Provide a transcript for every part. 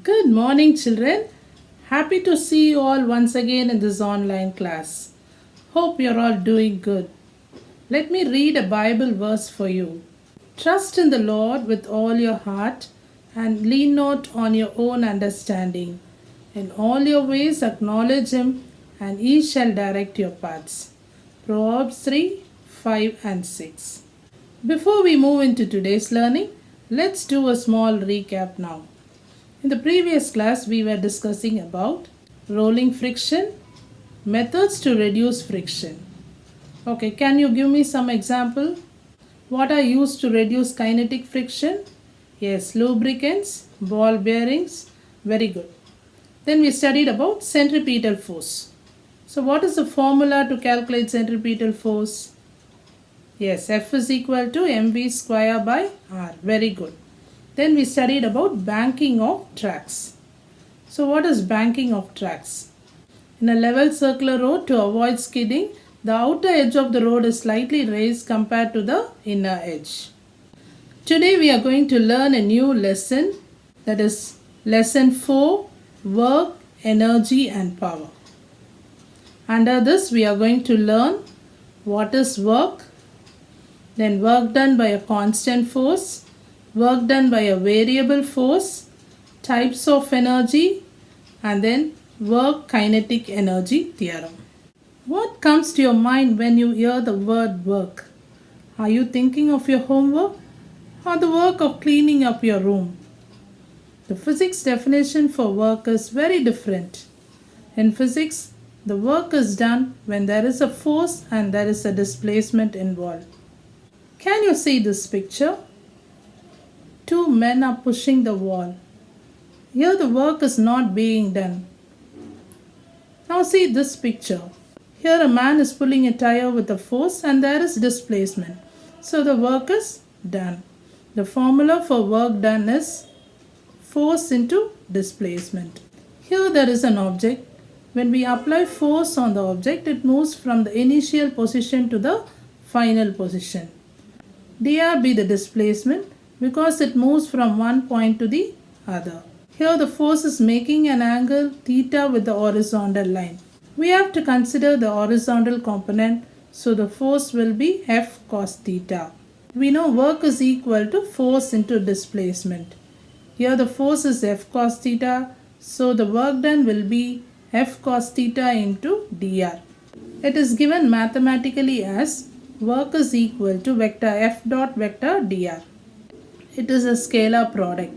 Good morning, children. Happy to see you all once again in this online class. Hope you're all doing good. Let me read a Bible verse for you. Trust in the Lord with all your heart and lean not on your own understanding. In all your ways acknowledge Him, and He shall direct your paths. Proverbs 3 5 and 6. Before we move into today's learning, let's do a small recap now. In the previous class, we were discussing about rolling friction, methods to reduce friction. Okay, can you give me some example? What are used to reduce kinetic friction? Yes, lubricants, ball bearings. Very good. Then we studied about centripetal force. So what is the formula to calculate centripetal force? Yes, F is equal to mv square by r. Very good. Then we studied about banking of tracks. So what is banking of tracks? In a level circular road, to avoid skidding, the outer edge of the road is slightly raised compared to the inner edge. Today we are going to learn a new lesson, that is lesson 4, work, energy and power. Under this we are going to learn what is work, then work done by a constant force, work done by a variable force, types of energy, and then work kinetic energy theorem. What comes to your mind when you hear the word work? Are you thinking of your homework or the work of cleaning up your room? The physics definition for work is very different. In physics, the work is done when there is a force and there is a displacement involved. Can you see this picture? Two men are pushing the wall. Here the work is not being done. Now see this picture. Here a man is pulling a tire with a force and there is displacement. So the work is done. The formula for work done is force into displacement. Here there is an object. When we apply force on the object, it moves from the initial position to the final position. dr be the displacement because it moves from one point to the other. Here the force is making an angle theta with the horizontal line. We have to consider the horizontal component, so the force will be F cos theta. We know work is equal to force into displacement. Here the force is F cos theta, so the work done will be F cos theta into dr. It is given mathematically as work is equal to vector F dot vector dr. It is a scalar product.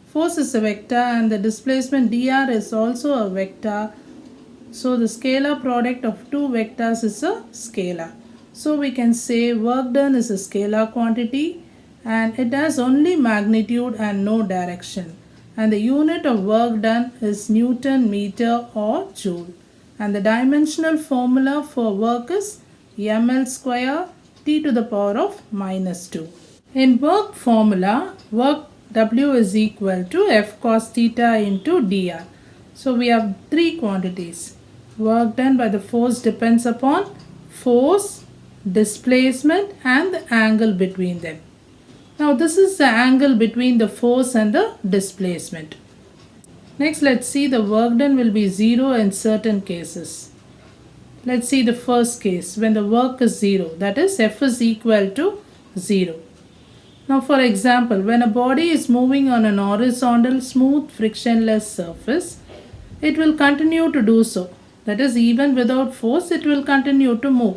Force is a vector and the displacement dr is also a vector. So the scalar product of two vectors is a scalar. So we can say work done is a scalar quantity and it has only magnitude and no direction. And the unit of work done is Newton meter or joule. And the dimensional formula for work is ml square t to the power of minus 2. In work formula, work W is equal to F cos theta into dr. So we have three quantities. Work done by the force depends upon force, displacement and the angle between them. Now this is the angle between the force and the displacement. Next let's see the work done will be 0 in certain cases. Let's see the first case when the work is 0, that is F is equal to 0. Now for example, when a body is moving on an horizontal, smooth, frictionless surface, it will continue to do so. That is, even without force, it will continue to move.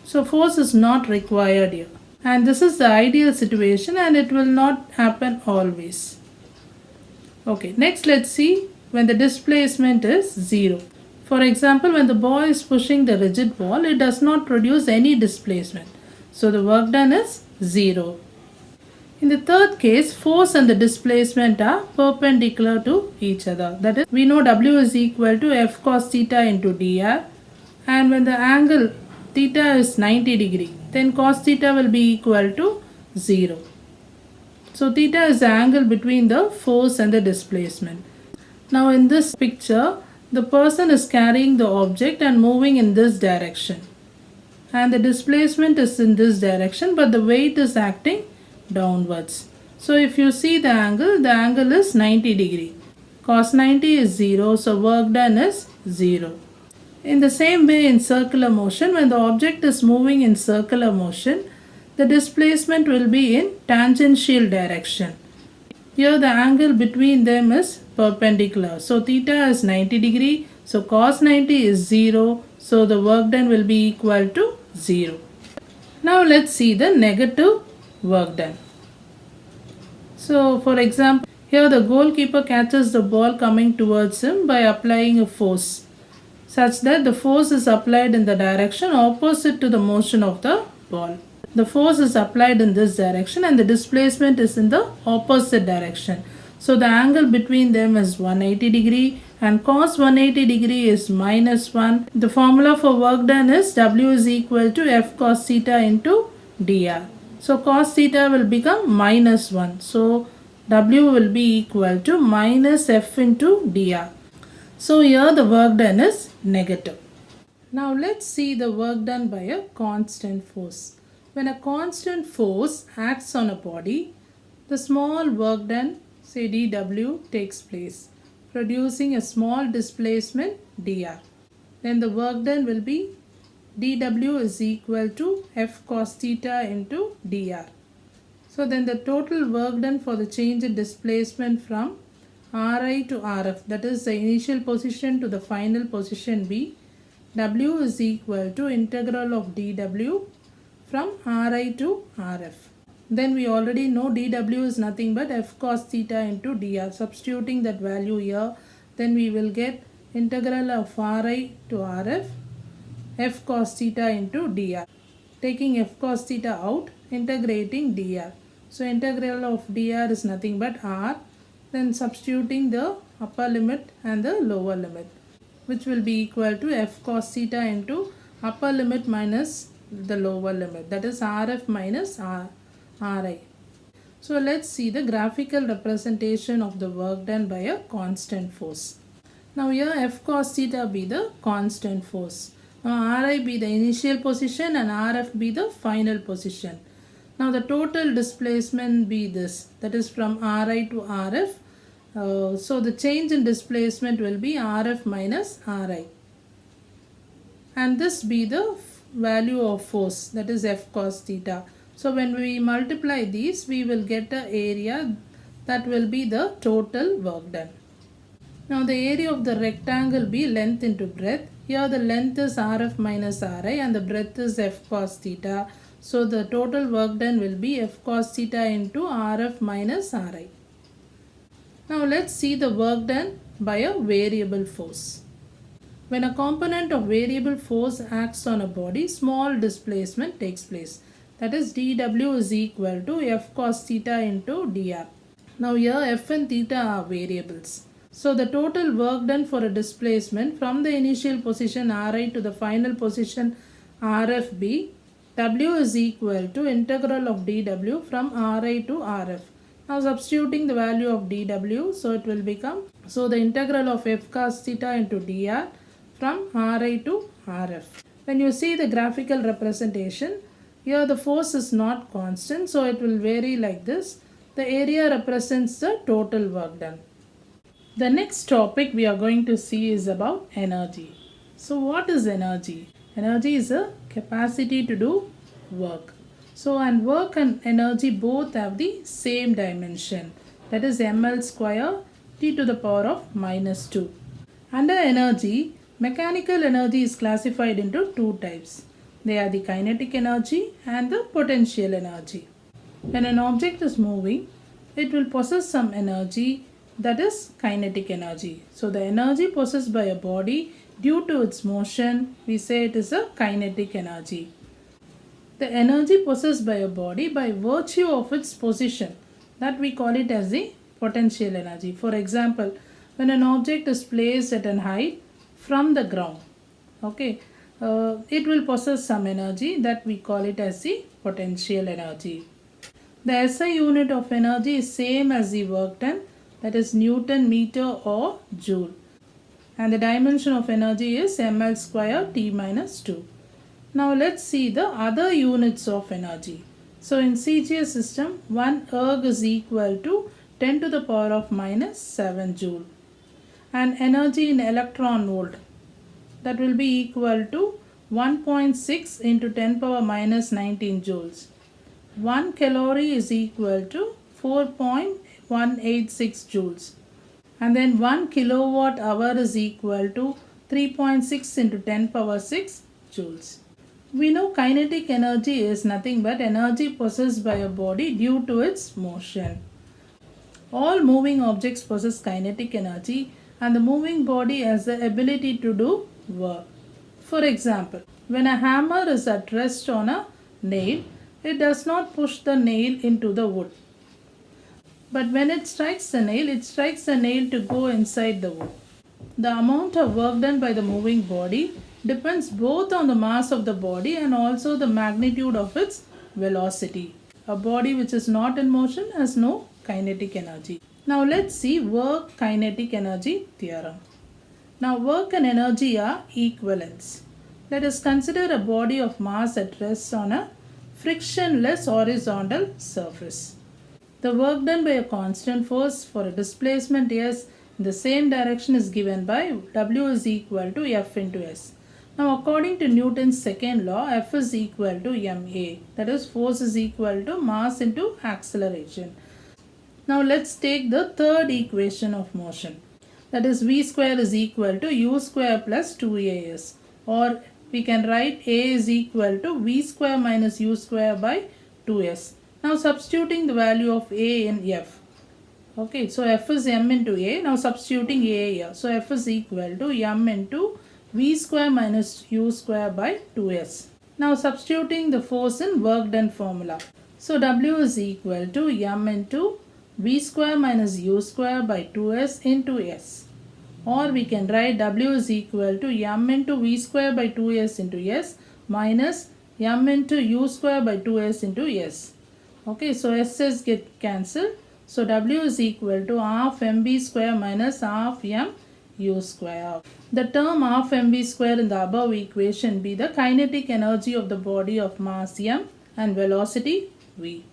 So force is not required here. And this is the ideal situation and it will not happen always. Okay, next let's see when the displacement is 0. For example, when the boy is pushing the rigid wall, it does not produce any displacement. So the work done is 0. In the third case, force and the displacement are perpendicular to each other. That is, we know W is equal to F cos theta into dr. And when the angle theta is 90 degree, then cos theta will be equal to 0. So theta is the angle between the force and the displacement. Now in this picture, the person is carrying the object and moving in this direction. And the displacement is in this direction, but the weight is acting downwards. So if you see the angle is 90 degree. Cos 90 is 0, so work done is 0. In the same way in circular motion, when the object is moving in circular motion, the displacement will be in tangential direction. Here the angle between them is perpendicular. So theta is 90 degree. So cos 90 is 0. So the work done will be equal to 0. Now let's see the negative work done. So for example, here the goalkeeper catches the ball coming towards him by applying a force such that the force is applied in the direction opposite to the motion of the ball. The force is applied in this direction and the displacement is in the opposite direction. So the angle between them is 180 degree and cos 180 degree is minus 1. The formula for work done is W is equal to F cos theta into dr. So cos theta will become minus 1. So W will be equal to minus F into dr. So here the work done is negative. Now let's see the work done by a constant force. When a constant force acts on a body, the small work done, say dW, takes place, producing a small displacement dr. Then the work done will be dW is equal to F cos theta into dr. So then the total work done for the change in displacement from Ri to Rf, that is the initial position to the final position B, W is equal to integral of dW from Ri to Rf. Then we already know dW is nothing but F cos theta into dr. Substituting that value here, then we will get integral of Ri to Rf, F cos theta into dr. Taking F cos theta out, integrating dr. So integral of dr is nothing but R. Then substituting the upper limit and the lower limit, which will be equal to F cos theta into upper limit minus the lower limit, that is Rf minus Ri. So let's see the graphical representation of the work done by a constant force. Now here F cos theta be the constant force. Now Ri be the initial position and Rf be the final position. Now the total displacement be this, that is from Ri to Rf. So the change in displacement will be Rf minus Ri. And this be the value of force, that is F cos theta. So when we multiply these, we will get the area that will be the total work done. Now the area of the rectangle be length into breadth. Here the length is Rf minus Ri and the breadth is F cos theta. So the total work done will be F cos theta into Rf minus Ri. Now let's see the work done by a variable force. When a component of variable force acts on a body, small displacement takes place. That is dW is equal to F cos theta into dr. Now here F and theta are variables. So the total work done for a displacement from the initial position Ri to the final position Rfb, W is equal to integral of dW from Ri to Rf. Now substituting the value of dW, so it will become, so the integral of F cos theta into dr from Ri to Rf. When you see the graphical representation, here the force is not constant, so it will vary like this. The area represents the total work done. The next topic we are going to see is about energy. So what is energy? Energy is a capacity to do work. So and work and energy both have the same dimension, that is ml square t to the power of minus 2. Under energy, mechanical energy is classified into two types. They are the kinetic energy and the potential energy. When an object is moving, it will possess some energy, that is kinetic energy. So the energy possessed by a body due to its motion, we say it is a kinetic energy. The energy possessed by a body by virtue of its position, that we call it as the potential energy. For example, when an object is placed at an height from the ground, it will possess some energy, that we call it as the potential energy. The SI unit of energy is same as the work done, that is Newton meter or joule. And the dimension of energy is ml square t minus 2. Now let's see the other units of energy. So in CGS system, 1 erg is equal to 10 to the power of minus 7 joule. and energy in electron volt, that will be equal to 1.6 into 10 power minus 19 joules. 1 calorie is equal to 4.186 joules. And then 1 kilowatt hour is equal to 3.6 into 10 power 6 joules. We know kinetic energy is nothing but energy possessed by a body due to its motion. All moving objects possess kinetic energy, and the moving body has the ability to do work. For example, when a hammer is at rest on a nail, it does not push the nail into the wood. But when it strikes the nail to go inside the wood. The amount of work done by the moving body depends both on the mass of the body and also the magnitude of its velocity. A body which is not in motion has no kinetic energy. Now let's see work kinetic energy theorem. Now work and energy are equivalents. Let us consider a body of mass at rest on a frictionless horizontal surface. The work done by a constant force for a displacement S in the same direction is given by W is equal to F into S. Now according to Newton's second law, F is equal to ma, that is force is equal to mass into acceleration. Now let's take the third equation of motion, that is V square is equal to U square plus 2AS, or we can write A is equal to V square minus U square by 2S. Now substituting the value of A in F. Okay, so F is m into A. Now substituting A here. So F is equal to m into V square minus U square by 2S. Now substituting the force in work done formula. So W is equal to m into V square minus U square by 2S into S. Or we can write W is equal to m into V square by 2S into S minus m into U square by 2S into S. Okay, so S's get cancelled. So W is equal to half mv square minus half mu square. The term half mv square in the above equation be the kinetic energy of the body of mass m and velocity v.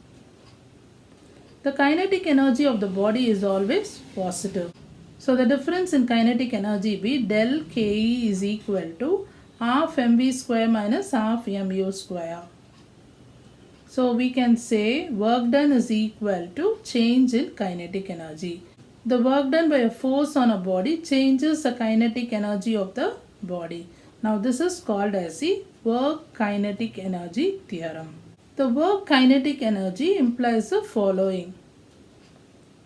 The kinetic energy of the body is always positive. So the difference in kinetic energy be del Ke is equal to half mv square minus half mu square. So we can say work done is equal to change in kinetic energy. The work done by a force on a body changes the kinetic energy of the body. Now this is called as the work kinetic energy theorem. The work kinetic energy implies the following.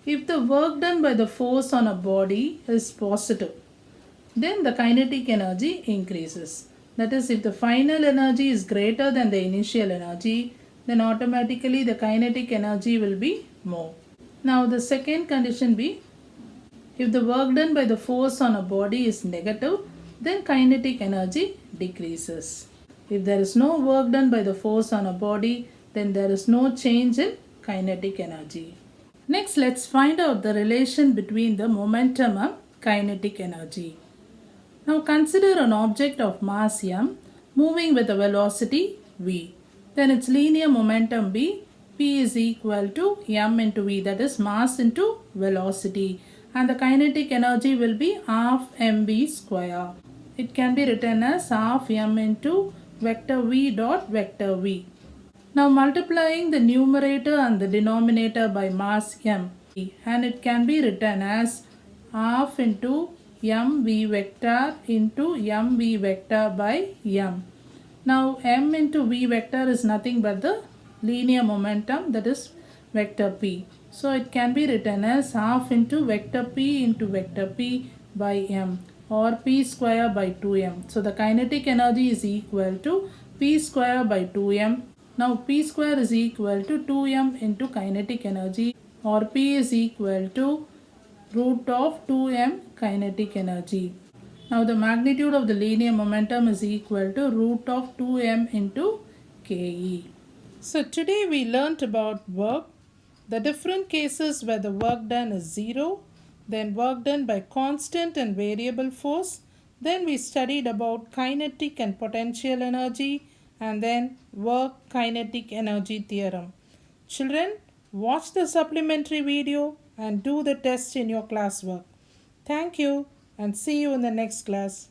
If the work done by the force on a body is positive, then the kinetic energy increases. That is, if the final energy is greater than the initial energy, then automatically the kinetic energy will be more. Now the second condition be, if the work done by the force on a body is negative, then kinetic energy decreases. If there is no work done by the force on a body, then there is no change in kinetic energy. Next, let's find out the relation between the momentum and kinetic energy. Now consider an object of mass m moving with a velocity v. Then its linear momentum be P is equal to m into v, that is mass into velocity, and the kinetic energy will be half mv square. It can be written as half m into vector v dot vector v. Now multiplying the numerator and the denominator by mass m, and it can be written as half into mv vector into mv vector by m. Now m into v vector is nothing but the linear momentum, that is vector p. So it can be written as half into vector p by m, or p square by 2m. So the kinetic energy is equal to p square by 2m. Now p square is equal to 2m into kinetic energy, or p is equal to root of 2m kinetic energy. Now the magnitude of the linear momentum is equal to root of 2m into Ke. So today we learnt about work, the different cases where the work done is 0, then work done by constant and variable force, then we studied about kinetic and potential energy, and then work kinetic energy theorem. Children, watch the supplementary video and do the test in your classwork. Thank you. and see you in the next class.